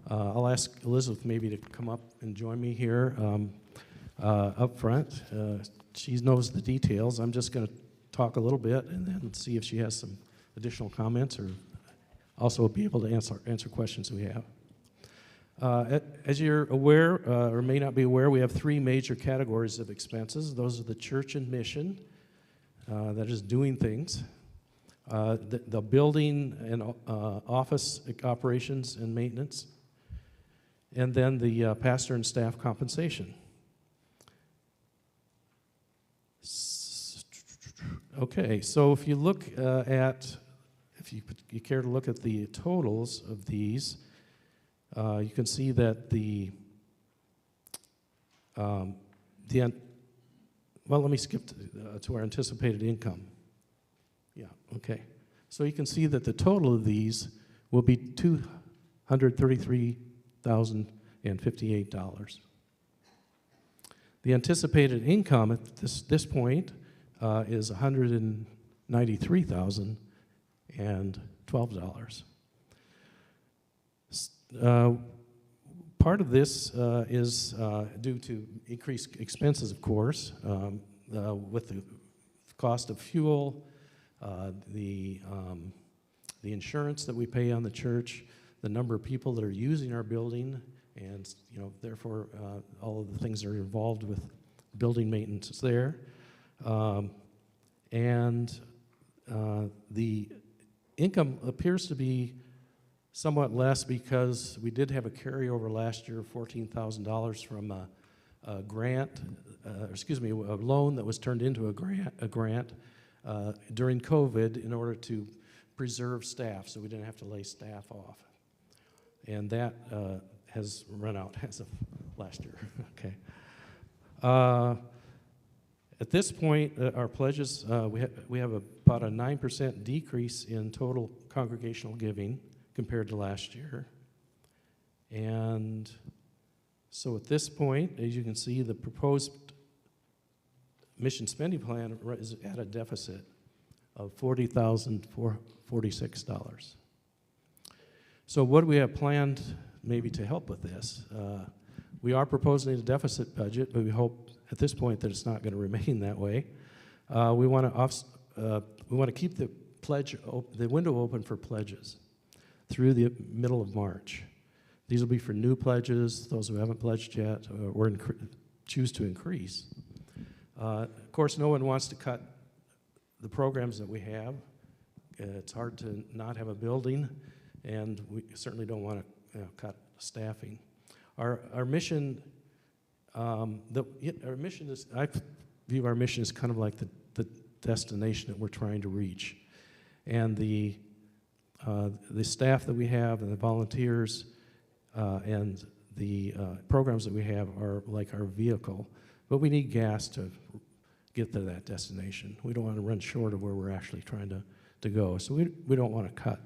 I'll ask Elizabeth maybe to come up and join me here up front. She knows the details. I'm just going to talk a little bit and then see if she has some additional comments, or also be able to answer questions we have. As you're aware, or may not be aware, we have 3 major categories of expenses. Those are the church and mission, that is doing things, the building and office operations and maintenance, and then the pastor and staff compensation. Okay, so if you look if you care to look at the totals of these, you can see that well, let me skip to our anticipated income. Yeah, okay. So you can see that the total of these will be $233,058. The anticipated income at this point is $193,012. Part of this is due to increased expenses, of course, with the cost of fuel, the insurance that we pay on the church, the number of people that are using our building, and therefore all of the things that are involved with building maintenance there. And the income appears to be somewhat less because we did have a carryover last year of $14,000 from a grant, a loan that was turned into a grant during COVID in order to preserve staff, so we didn't have to lay staff off. And that has run out as of last year. Okay. At this point, our pledges, we have about a 9% decrease in total congregational giving compared to last year. And so at this point, as you can see, the proposed mission spending plan is at a deficit of $40,446. So what do we have planned maybe to help with this? We are proposing a deficit budget, but we hope at this point that it's not going to remain that way. We want to keep the window open for pledges through the middle of March. These will be for new pledges, those who haven't pledged yet, or choose to increase. Of course, no one wants to cut the programs that we have. It's hard to not have a building, and we certainly don't want to cut staffing. Our mission, our mission is, I view our mission as kind of like the destination that we're trying to reach. And the staff that we have and the volunteers and the programs that we have are like our vehicle, but we need gas to get to that destination. We don't want to run short of where we're actually trying to go, so we don't want to cut.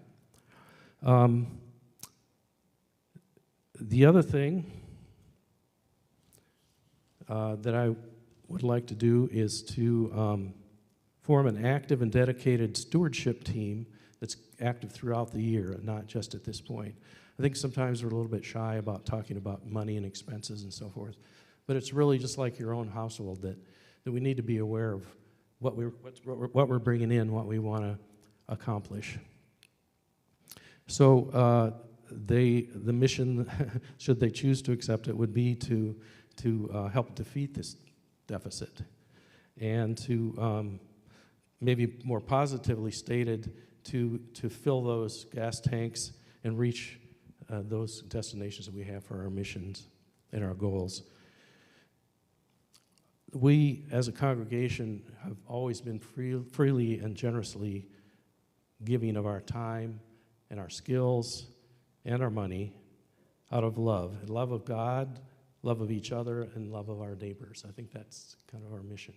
The other thing that I would like to do is to form an active and dedicated stewardship team that's active throughout the year, and not just at this point. I think sometimes we're a little bit shy about talking about money and expenses and so forth, but it's really just like your own household that we need to be aware of what we're bringing in, what we want to accomplish. So the mission, should they choose to accept it, would be to help defeat this deficit, and to maybe more positively stated, to fill those gas tanks and reach those destinations that we have for our missions and our goals. We, as a congregation, have always been freely and generously giving of our time and our skills and our money out of love of God, love of each other, and love of our neighbors. I think that's kind of our mission.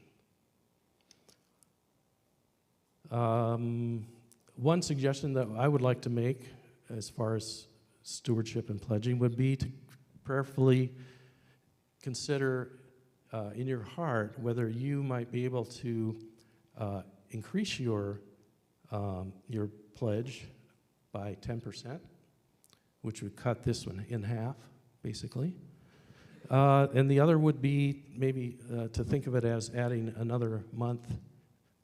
One suggestion that I would like to make as far as stewardship and pledging would be to prayerfully consider in your heart whether you might be able to increase your pledge by 10%, which would cut this one in half, basically. And the other would be maybe to think of it as adding another month,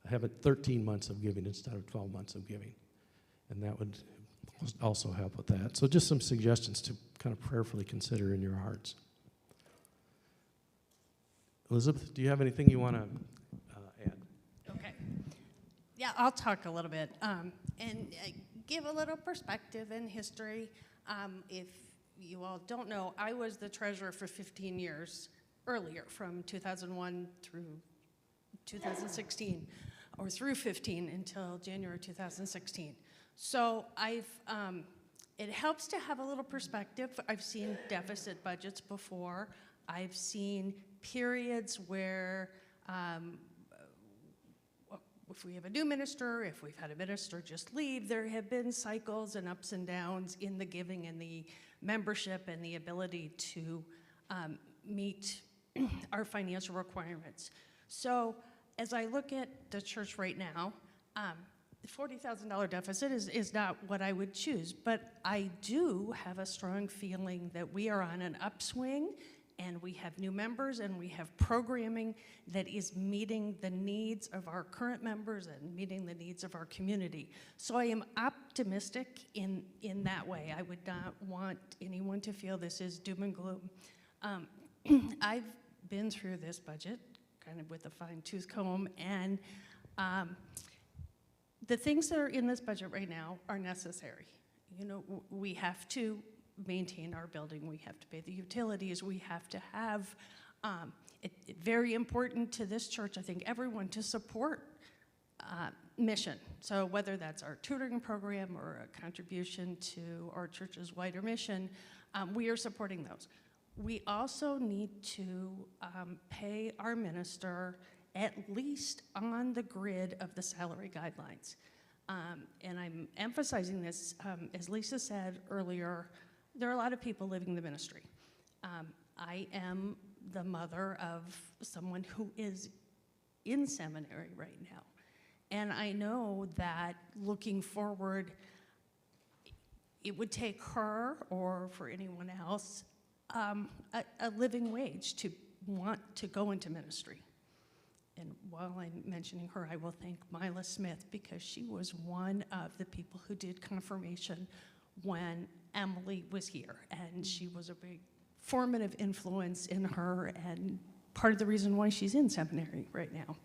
have it 13 months of giving instead of 12 months of giving. And that would also help with that. So just some suggestions to kind of prayerfully consider in your hearts. Elizabeth, do you have anything you want to add? Okay. Yeah, I'll talk a little bit and give a little perspective and history. If you all don't know, I was the treasurer for 15 years earlier, from 2001 through 2016, or through 15 until January 2016. So it helps to have a little perspective. I've seen deficit budgets before. I've seen periods where if we have a new minister, if we've had a minister just leave, there have been cycles and ups and downs in the giving and the membership and the ability to meet our financial requirements. So as I look at the church right now, the $40,000 deficit is not what I would choose, but I do have a strong feeling that we are on an upswing, and we have new members, and we have programming that is meeting the needs of our current members and meeting the needs of our community. So I am optimistic in that way. I would not want anyone to feel this is doom and gloom. I've been through this budget kind of with a fine-tooth comb, and the things that are in this budget right now are necessary. You know, we have to maintain our building, we have to pay the utilities, we have to have, very important to this church, I think, everyone to support mission. So whether that's our tutoring program or a contribution to our church's wider mission, we are supporting those. We also need to pay our minister at least on the grid of the salary guidelines. And I'm emphasizing this, as Lisa said earlier, there are a lot of people living the ministry. I am the mother of someone who is in seminary right now. And I know that looking forward, it would take her, or for anyone else, a living wage to want to go into ministry. And while I'm mentioning her, I will thank Mila Smith, because she was one of the people who did confirmation when Emily was here, and she was a big formative influence in her and part of the reason why she's in seminary right now.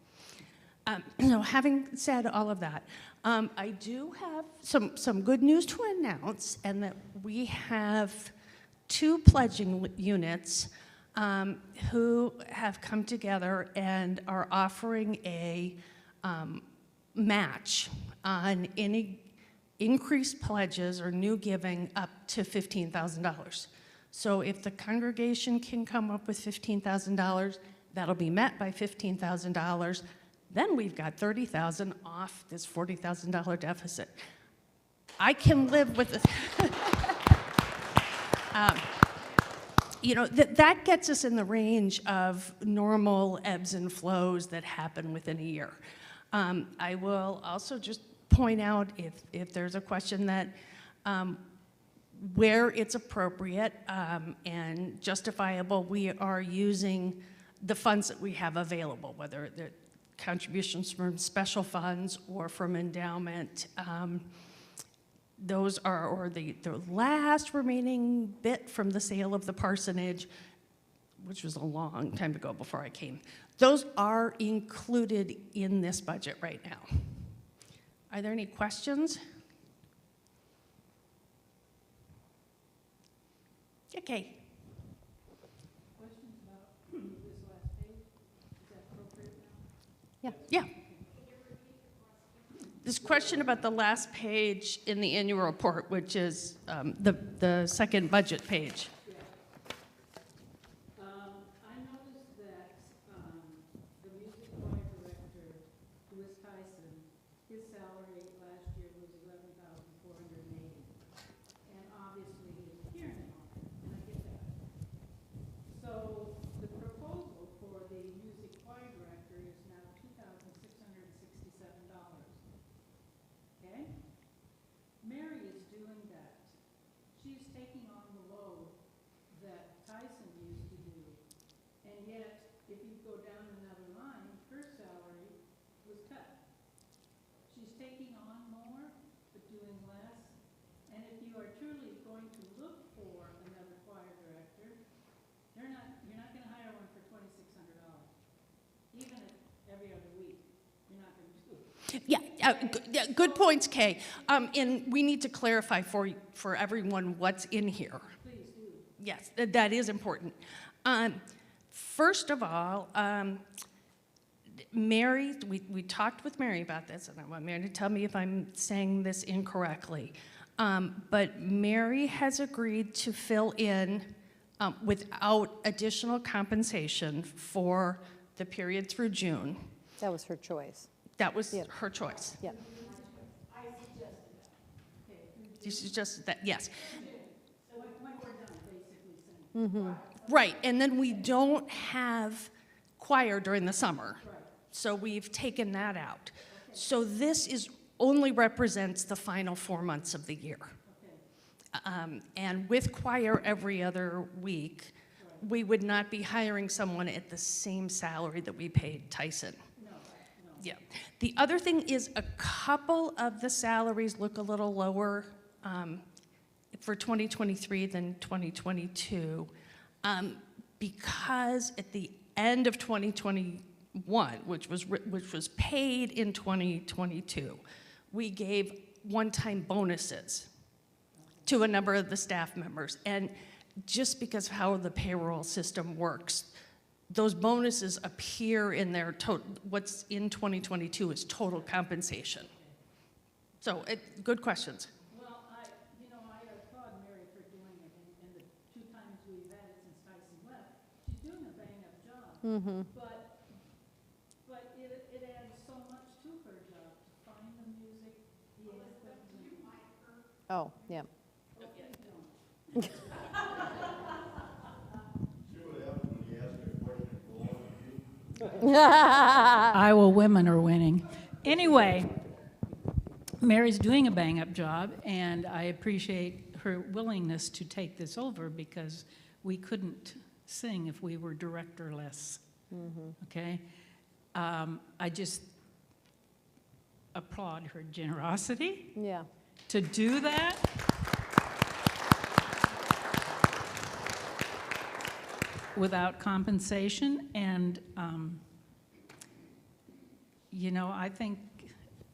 So having said all of that, I do have some good news to announce, and that we have 2 pledging units who have come together and are offering a match on any increased pledges or new giving up to $15,000. So if the congregation can come up with $15,000, that'll be met by $15,000. Then we've got $30,000 off this $40,000 deficit. I can live with it. You know, that gets us in the range of normal ebbs and flows that happen within a year. I will also just point out, if there's a question, that where it's appropriate and justifiable, we are using the funds that we have available, whether they're contributions from special funds or from endowment. Those are, or the last remaining bit from the sale of the parsonage, which was a long time ago before I came. Those are included in this budget right now. Are there any questions? Okay. Questions about this last page? Is that appropriate now? Yeah. This question about the last page in the annual report, which is the second budget page. I noticed that the music choir director, who is Tyson, his salary last year was $11,480. And obviously he's here now, and I get that. So the proposal for the music choir director is now $2,667. Okay? Mary is doing that. She's taking on the load that Tyson used to do. And yet, if you go down another line, her salary was cut. She's taking on more, but doing less. And if you are truly going to look for another choir director, you're not gonna hire one for $2,600. Even if every other week, you're not gonna do it. Yeah, good points, Kay. And we need to clarify for everyone what's in here. Please do. Yes, that is important. First of all, Mary, we talked with Mary about this, and I want Mary to tell me if I'm saying this incorrectly. But Mary has agreed to fill in without additional compensation for the period through June. That was her choice. That was Yeah. her choice. Yeah. You suggested that, yes. Right, and then we don't have choir during the summer. So we've taken that out. So this only represents the final 4 months of the year. And with choir every other week, we would not be hiring someone at the same salary that we paid Tyson. Yeah. The other thing is a couple of the salaries look a little lower for 2023 than 2022 because at the end of 2021, which was paid in 2022, we gave one-time bonuses to a number of the staff members. And just because of how the payroll system works, those bonuses appear in their total. What's in 2022 is total compensation. So, good questions. Well, I applaud Mary for doing it, and the 2 times we've had it since Tyson left, she's doing a bang-up job. But it adds so much to her job to find the music, the equipment. Oh, yeah. Iowa women are winning. Anyway, Mary's doing a bang-up job, and I appreciate her willingness to take this over because we couldn't sing if we were directorless. Okay? I just applaud her generosity Yeah. to do that. Without compensation, and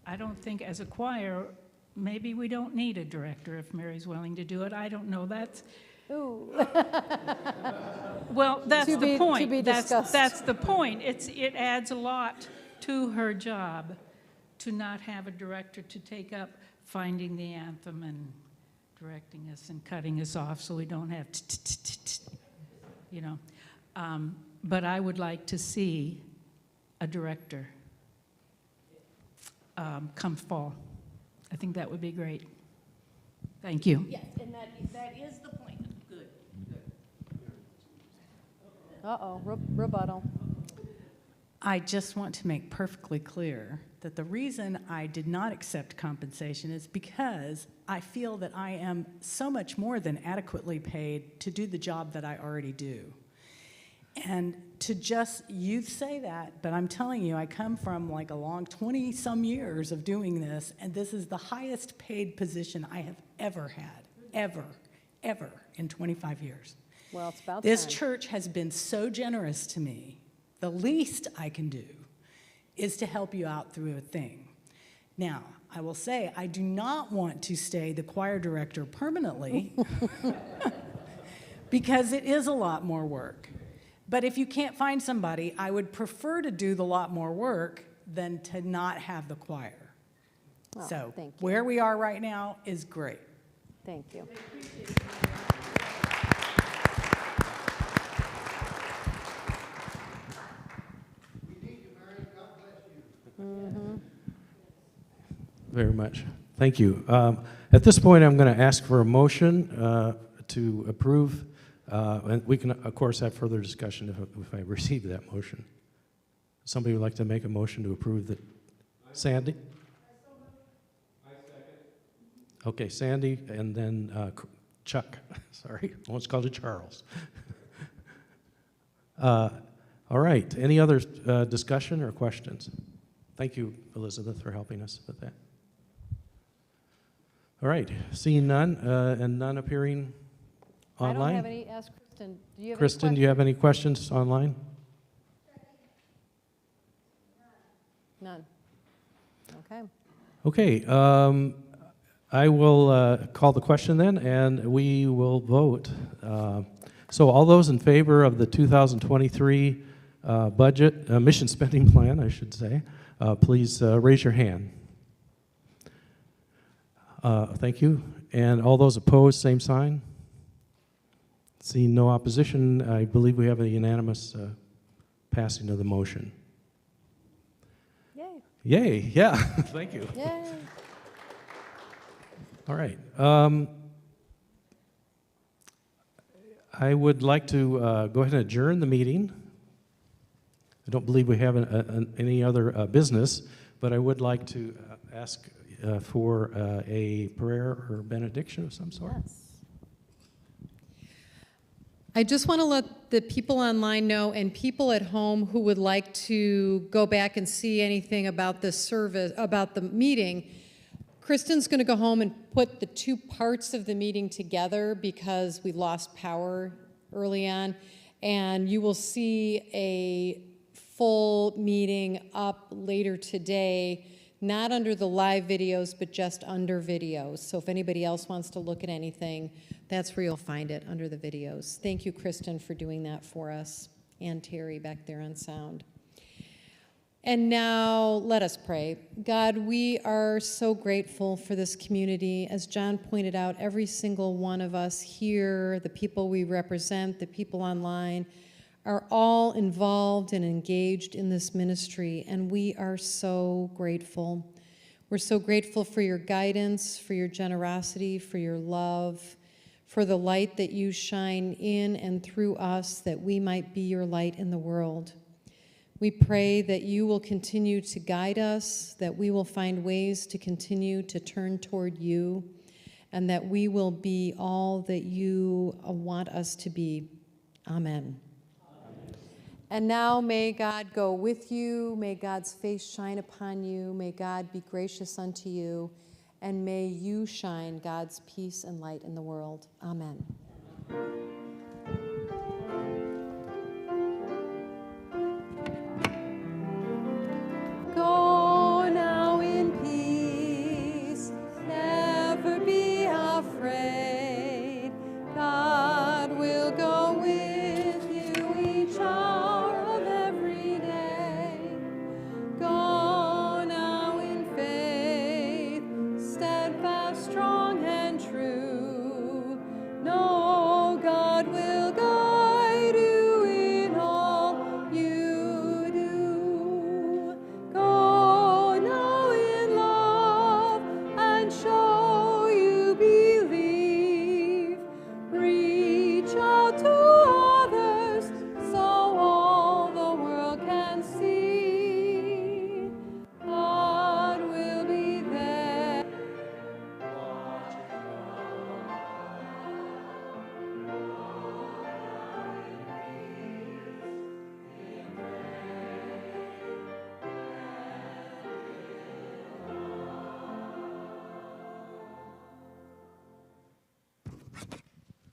I don't think as a choir, maybe we don't need a director if Mary's willing to do it. I don't know. That's Ooh. well, that's To the be point. discussed. That's the point. It adds a lot to her job to not have a director to take up finding the anthem and directing us and cutting us off so we don't have but I would like to see a director come fall. I think that would be great. Thank you. Yes, and that is the point. Good. Uh-oh, rebuttal. I just want to make perfectly clear that the reason I did not accept compensation is because I feel that I am so much more than adequately paid to do the job that I already do. And to just, you say that, but I'm telling you, I come from like a long 20-some years of doing this, and this is the highest paid position I have ever had, ever in 25 years. Well, it's about This time. church has been so generous to me. The least I can do is to help you out through a thing. Now, I will say, I do not want to stay the choir director permanently because it is a lot more work. But if you can't find somebody, I would prefer to do the lot more work than to not have the choir. Well, So thank you. where we are right now is great. Thank you. Very much. Thank you. At this point, I'm going to ask for a motion to approve, and we can, of course, have further discussion if I receive that motion. Somebody would like to make a motion to approve the... Sandy? I second. Okay, Sandy, and then Chuck. Sorry, almost called you Charles. All right, any other discussion or questions? Thank you, Elizabeth, for helping us with that. All right, seeing none and none appearing online. I don't have any. Ask Kristen. Do you have Kristen, any do you have any questions online? None. Okay. Okay, I will call the question then, and we will vote. So all those in favor of the 2023 budget, mission spending plan, I should say, please raise your hand. Thank you. And all those opposed, same sign. Seeing no opposition, I believe we have a unanimous passing of the motion. Yay. Yay, yeah, thank you. Yay. All right. I would like to go ahead and adjourn the meeting. I don't believe we have any other business, but I would like to ask for a prayer or benediction of some sort. Yes. I just want to let the people online know and people at home who would like to go back and see anything about this service, about the meeting, Kristen's going to go home and put the two parts of the meeting together because we lost power early on, and you will see a full meeting up later today, not under the live videos, but just under videos. So if anybody else wants to look at anything, that's where you'll find it, under the videos. Thank you, Kristen, for doing that for us, and Terry back there on sound. And now let us pray. God, we are so grateful for this community. As John pointed out, every single one of us here, the people we represent, the people online, are all involved and engaged in this ministry, and we are so grateful. We're so grateful for your guidance, for your generosity, for your love, for the light that you shine in and through us, that we might be your light in the world. We pray that you will continue to guide us, that we will find ways to continue to turn toward you, and that we will be all that you want us to be. Amen. And now may God go with you, may God's face shine upon you, may God be gracious unto you, and may you shine God's peace and light in the world. Amen. Go now in peace, never be afraid. God will go with you each hour of every day. Go now in faith, steadfast, strong, and true. Know God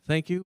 Thank you.